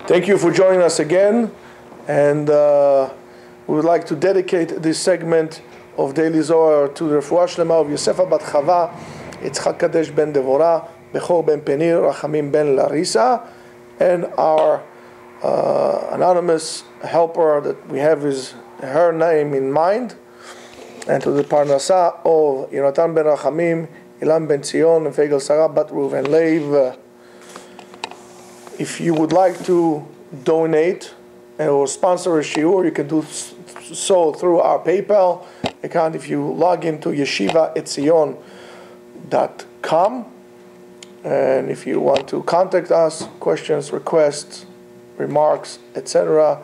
Thank you for joining us again, and we would like to dedicate this segment of Daily Zohar to the Refuah Shlema of Yosef bat Chava, Yitzchak Kadesh ben Devorah, Bechor ben Penir, Rachamim ben Larissa, and our anonymous helper that we have her name in mind, and to the Parnasah of Yonatan ben Rachamim, Ilan ben Etzion, and Fegel Sarah bat Reuven Lev. If you would like to donate or sponsor a shiur, you can do so through our PayPal account if you log into yeshiva.etzion.com. And if you want to contact us, questions, requests, remarks, etc.,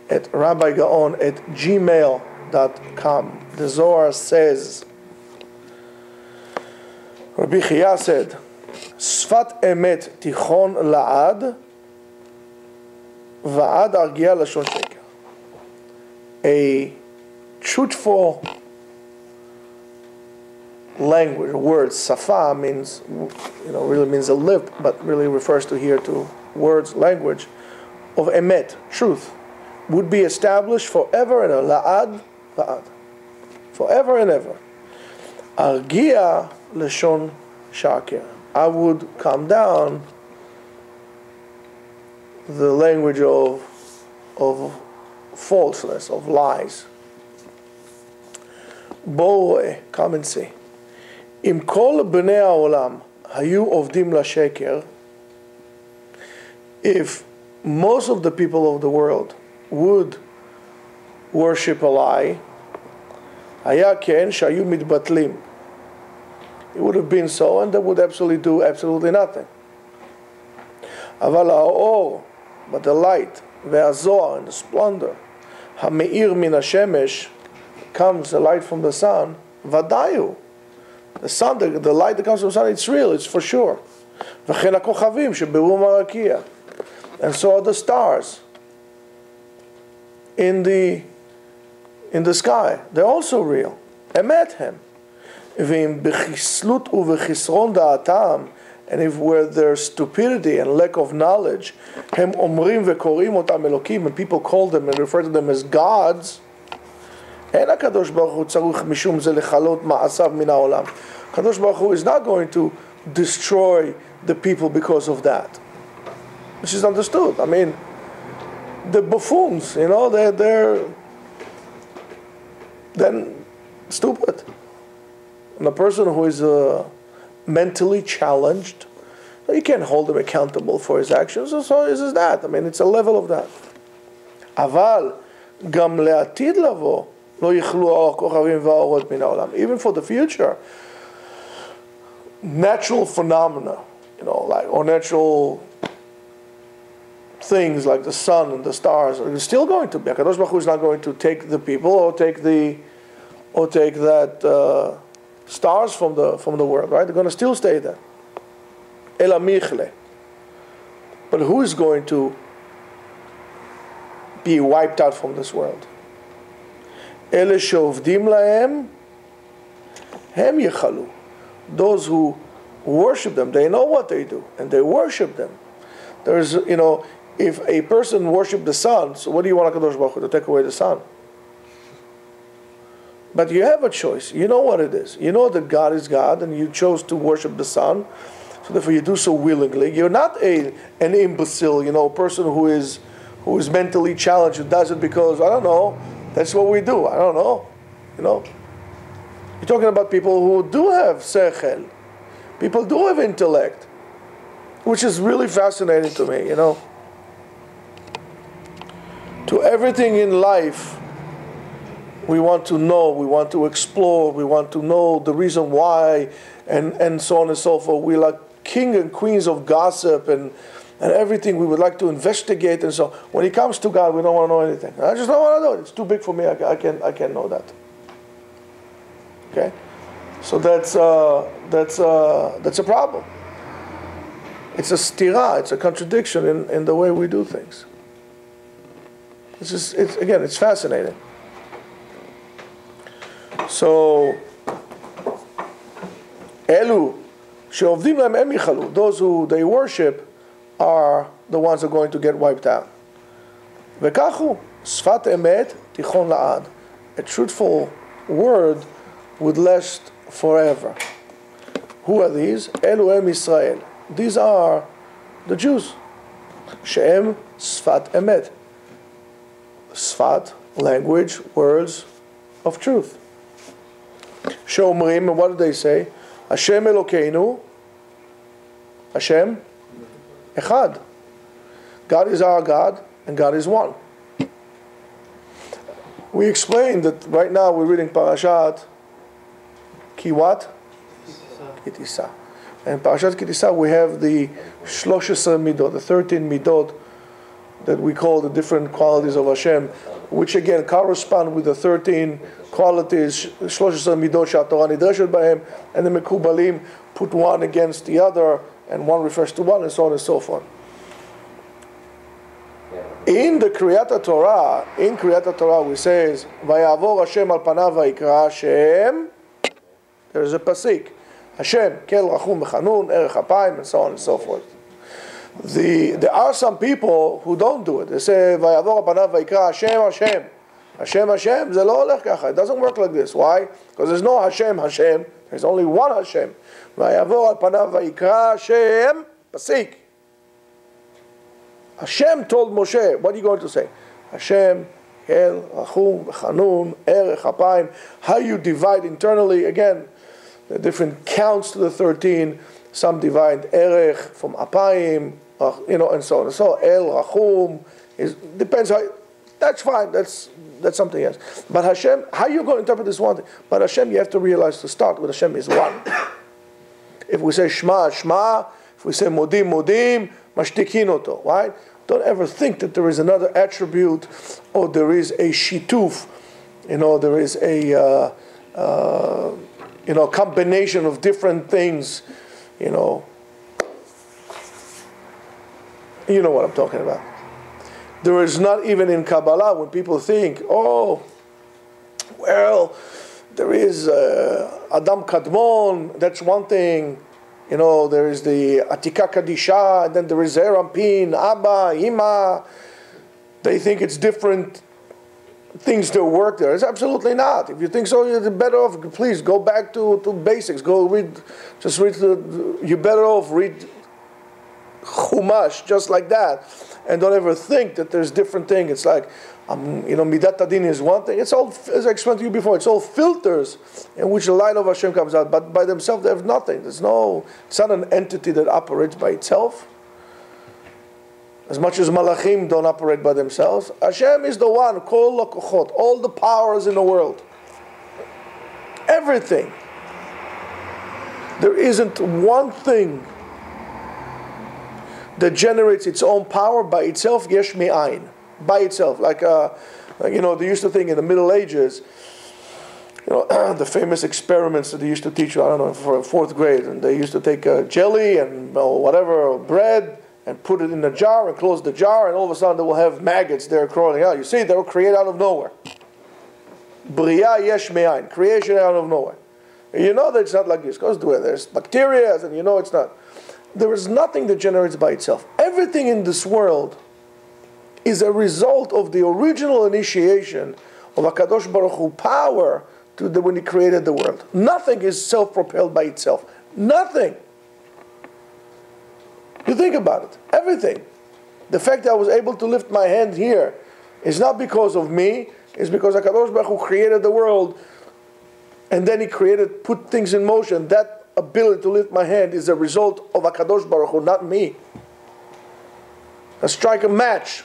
at rabbigaon@gmail.com. The Zohar says, Rabbi Chia said, Sfat emet tichon la'ad, va'ad argia lashon sheker. A truthful language, word, safa means, really means a lip, but really refers to here to words, language, of emet, truth, would be established forever and ever. La'ad, va'ad. Forever and ever. Argia lashon sheker. I would calm down the language of falseness, of lies. Bואו, come and see. אם כל בני העולם היו עובדים לשקר, if most of the people of the world would worship a lie, היה כן שהיו מתבטלים. It would have been so, and they would do absolutely nothing. אבל האור, but the light, והזוהר, and the splendor, המאיר מן השמש, comes the light from the sun, ודאי הוא. The sun, the light that comes from the sun, it's real, it's for sure. וכן הכוכבים שברום הרקיע. And so are the stars in the sky. They're also real. אמת הם. ואם בכסלות ובחסרון דעתם, and if where there's stupidity and lack of knowledge, הם אומרים וקוראים אותם אלוקים, and people call them and refer to them as gods, אין הקדוש ברוך הוא צריך משום זה לכלות מעשיו מן העולם. הקדוש ברוך הוא is not going to destroy the people because of that. Which is understood. I mean, the buffoons, they're then stupid. And a person who is mentally challenged, you can't hold him accountable for his actions, so is that. I mean, it's a level of that. אבל גם לעתיד לבוא לא יכלו האור כוכבים והאורות מן העולם. Even for the future, natural phenomena, or natural things like the sun and the stars are still going to be. HaKadosh Baruch Hu is not going to take the people or take that stars from the world, right? They're going to still stay there. Ela michle. But who is going to be wiped out from this world? Ele shovdim lahem, hem yechalu. Those who worship them, they know what they do, and they worship them. There's, if a person worships the sun, so what do you want HaKadosh Baruch Hu to take away the sun? But you have a choice. You know what it is. You know that God is God, and you chose to worship the sun. So therefore, you do so willingly. You're not an imbecile, a person who is mentally challenged, who does it because, I don't know, that's what we do. I don't know. You're talking about people who do have sechel. People do have intellect, which is really fascinating to me, To everything in life, we want to know, we want to explore, we want to know the reason why, and so on and so forth. We're like king and queens of gossip and everything we would like to investigate, and so when it comes to God, we don't want to know anything. I just don't want to know it. It's too big for me. I can't know that. Okay, so that's a problem. It's a stira, it's a contradiction in the way we do things. It's fascinating. So, Elu, she'ovdim lהם הם יחלו, those who they worship are the ones who are going to get wiped out. V'kachu, sfat emet tichon la'ad. A truthful word would last forever. Who are these? Elohim Israel. These are the Jews. She'em sfat emet. Sfat, language, words of truth. She'omrim, and what do they say? Hashem Elokeinu, Hashem Echad. God is our God, and God is one. We explained that right now we're reading Parashat Ki what? Kitisa. And Parashat Kitisa we have the 13 midot, the 13 midot that we call the different qualities of Hashem, which again correspond with the 13 qualities, 13 midot she'atorah nidreshet bahem, and the Mekubalim put one against the other, and one refers to one, and so on and so forth. In the Kriyat Torah, we says, "Vayavor Hashem al panav vayikra Hashem." There is a pasuk, Hashem kel rachum v'chanun erech apayim, and so on and so forth. There are some people who don't do it. They say, "Vayavor al panav vayikra Hashem Hashem." Hashem Hashem, זה לא הולך ככה. It doesn't work like this. Why? Because there's no Hashem Hashem. There's only one Hashem. Vayavor al panav vayikra Hashem, pasuk. Hashem told Moshe, what are you going to say? Hashem, El, Rachum, Chanun, Erech, Apayim. How you divide internally, again, the different counts to the 13. Some divide Erech from Apayim, and so on and so on. El, Rachum, depends how, that's fine, that's something else. But Hashem, how are you going to interpret this one thing? But Hashem, you have to realize to start with Hashem is one. If we say Shema, Shema, if we say Modim, Modim, Mashtikin oto, right? Don't ever think that there is another attribute, or there is a shituf, there is a combination of different things, You know what I'm talking about. There is not even in Kabbalah when people think, there is Adam Kadmon, that's one thing. There is the Atika Kadisha, and then there is Zerampin, Abba, Ima. They think it's different things that work there. It's absolutely not. If you think so, you're better off, please go back to basics. Go read, you're better off read Chumash, just like that. And don't ever think that there's different things. It's like, Midat Adin is one thing. It's all, as I explained to you before, it's all filters in which the light of Hashem comes out. But by themselves, they have nothing. It's not an entity that operates by itself. As much as Malachim don't operate by themselves, Hashem is the one, Kol Lakochot, all the powers in the world. Everything. There isn't one thing that generates its own power by itself, yesh me'ayin, by itself. Like they used to think in the Middle Ages, the famous experiments that they used to teach, I don't know, for 4th grade, and they used to take jelly and or bread, and put it in a jar and close the jar, and all of a sudden they will have maggots there crawling out. You see, they will create out of nowhere. Bria yesh me'ayin, creation out of nowhere. You know that it's not like this, because there's bacteria, and it's not. There is nothing that generates by itself. Everything in this world is a result of the original initiation of HaKadosh Baruch Hu power when He created the world. Nothing is self-propelled by itself. Nothing. You think about it. Everything. The fact that I was able to lift my hand here is not because of me. It's because HaKadosh Baruch Hu created the world, and then He put things in motion. That ability to lift my hand is a result of HaKadosh Baruch Hu, not me. Let's strike a match.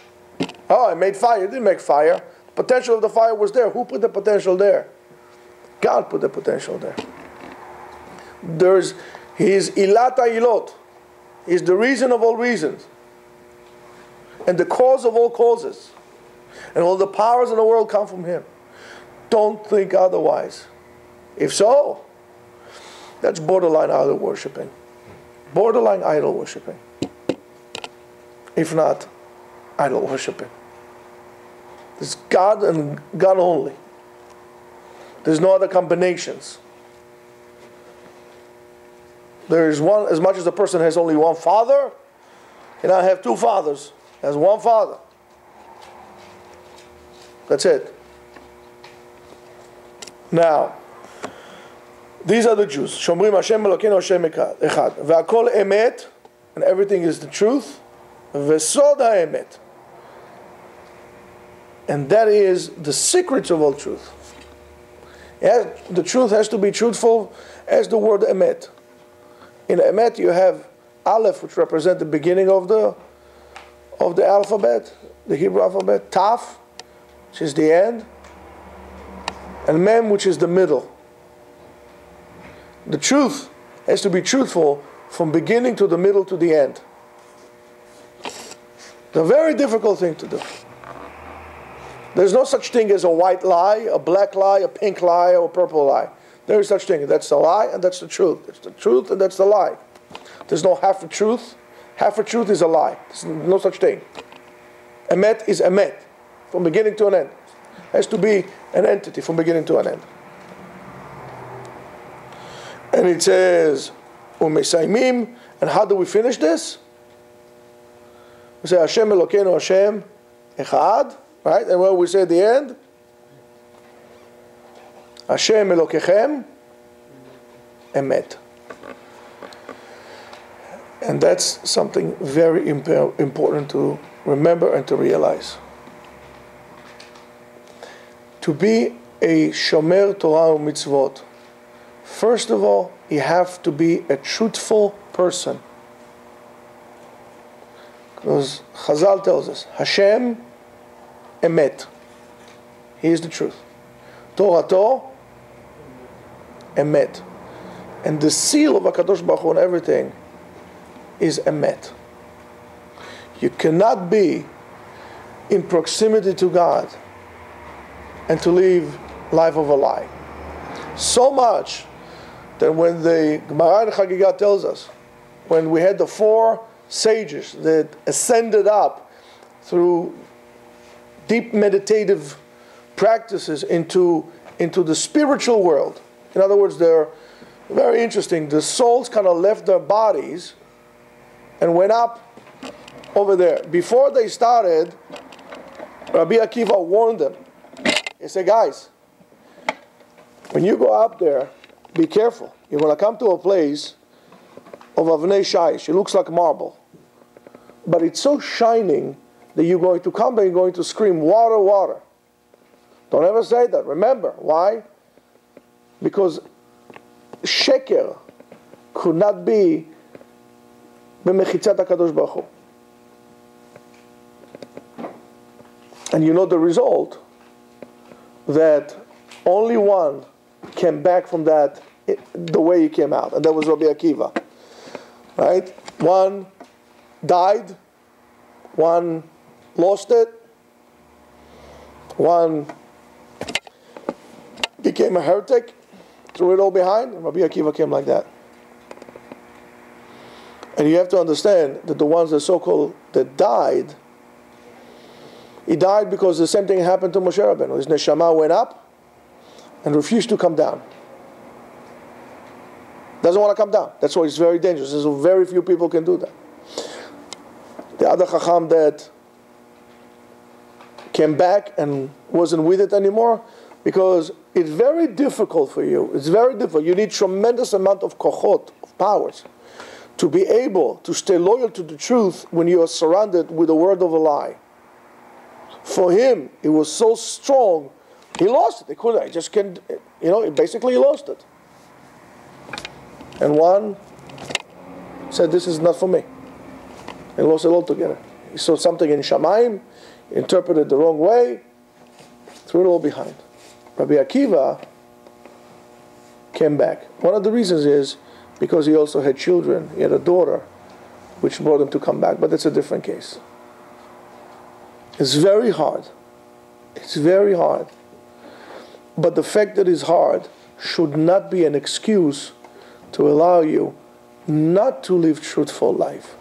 I made fire. It didn't make fire. The potential of the fire was there. Who put the potential there? God put the potential there. He is Ilat Ilot. He is the reason of all reasons. And the cause of all causes. And all the powers in the world come from Him. Don't think otherwise. If so, that's borderline idol worshipping. Borderline idol worshipping. If not, idol worshipping. It's God and God only. There's no other combinations. There is one, as much as a person has only one father, He now have two fathers. He has one father. That's it. Now, these are the Jews. Shomrim Hashem Elokeinu Hashem Echad. Ve'akol emet, and everything is the truth. Ve'sod ha'emet. And that is the secret of all truth. The truth has to be truthful as the word emet. In emet you have aleph, which represents the beginning of the alphabet, the Hebrew alphabet, taf, which is the end, and mem, which is the middle. The truth has to be truthful from beginning to the middle to the end. It's a very difficult thing to do. There's no such thing as a white lie, a black lie, a pink lie, or a purple lie. There is such thing. That's the lie and that's the truth. It's the truth and that's the lie. There's no half a truth. Half a truth is a lie. There's no such thing. Emet is emet, from beginning to an end. It has to be an entity from beginning to an end. And it says, Umesaimim, and how do we finish this? We say, Hashem Elokeinu Hashem Echad, right? And what we say at the end? Hashem Elokechem Emet. And that's something very important to remember and to realize. To be a Shomer Torah u'mitzvot, first of all, you have to be a truthful person. Because Chazal tells us, Hashem Emet. He is the truth. Torato Emet. And the seal of HaKadosh Baruch Hu and everything is Emet. You cannot be in proximity to God and to live life of a lie. So much that when the Gemara in Chagiga tells us, when we had the 4 sages that ascended up through deep meditative practices into the spiritual world. In other words, they're very interesting. The souls kind of left their bodies and went up over there. Before they started, Rabbi Akiva warned them. He said, guys, when you go up there, be careful. You're going to come to a place of Avnei Shaish. It looks like marble. But it's so shining that you're going to come and you're going to scream, water, water. Don't ever say that. Remember. Why? Because sheker could not be b'mechitzat HaKadosh Baruch Hu. And you know the result, that only one came back from that the way he came out, and that was Rabbi Akiva. Right? One died, one lost it, one became a heretic, threw it all behind, and Rabbi Akiva came like that. And you have to understand that the ones that so-called that died, he died because the same thing happened to Moshe Rabbeinu. His neshama went up and refused to come down. Doesn't want to come down. That's why it's very dangerous. There's very few people can do that. The other Chacham that came back and wasn't with it anymore, because it's very difficult for you. It's very difficult. You need tremendous amount of kochot, of powers, to be able to stay loyal to the truth when you are surrounded with a word of a lie. For him, it was so strong, he lost it. He couldn't. He just can't. Basically, he lost it. And one said, "This is not for me." He lost it altogether. He saw something in Shamayim, interpreted the wrong way, threw it all behind. Rabbi Akiva came back. One of the reasons is because he also had children. He had a daughter, which brought him to come back. But that's a different case. It's very hard. It's very hard. But the fact that it's hard should not be an excuse to allow you not to live truthful life.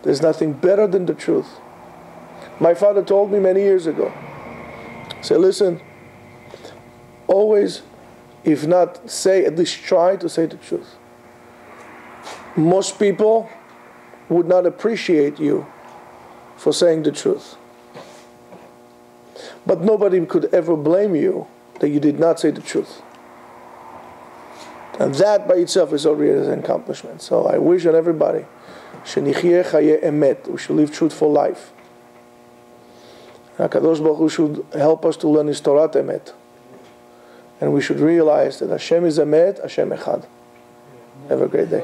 There's nothing better than the truth. My father told me many years ago, he said, listen, always, if not say, at least try to say the truth. Most people would not appreciate you for saying the truth. But nobody could ever blame you that you did not say the truth. And that by itself is already an accomplishment. So I wish on everybody, shenichye chaye emet, we should live truthful life. HaKadosh Baruch Hu should help us to learn His Torah emet. And we should realize that Hashem is emet, Hashem echad. Have a great day.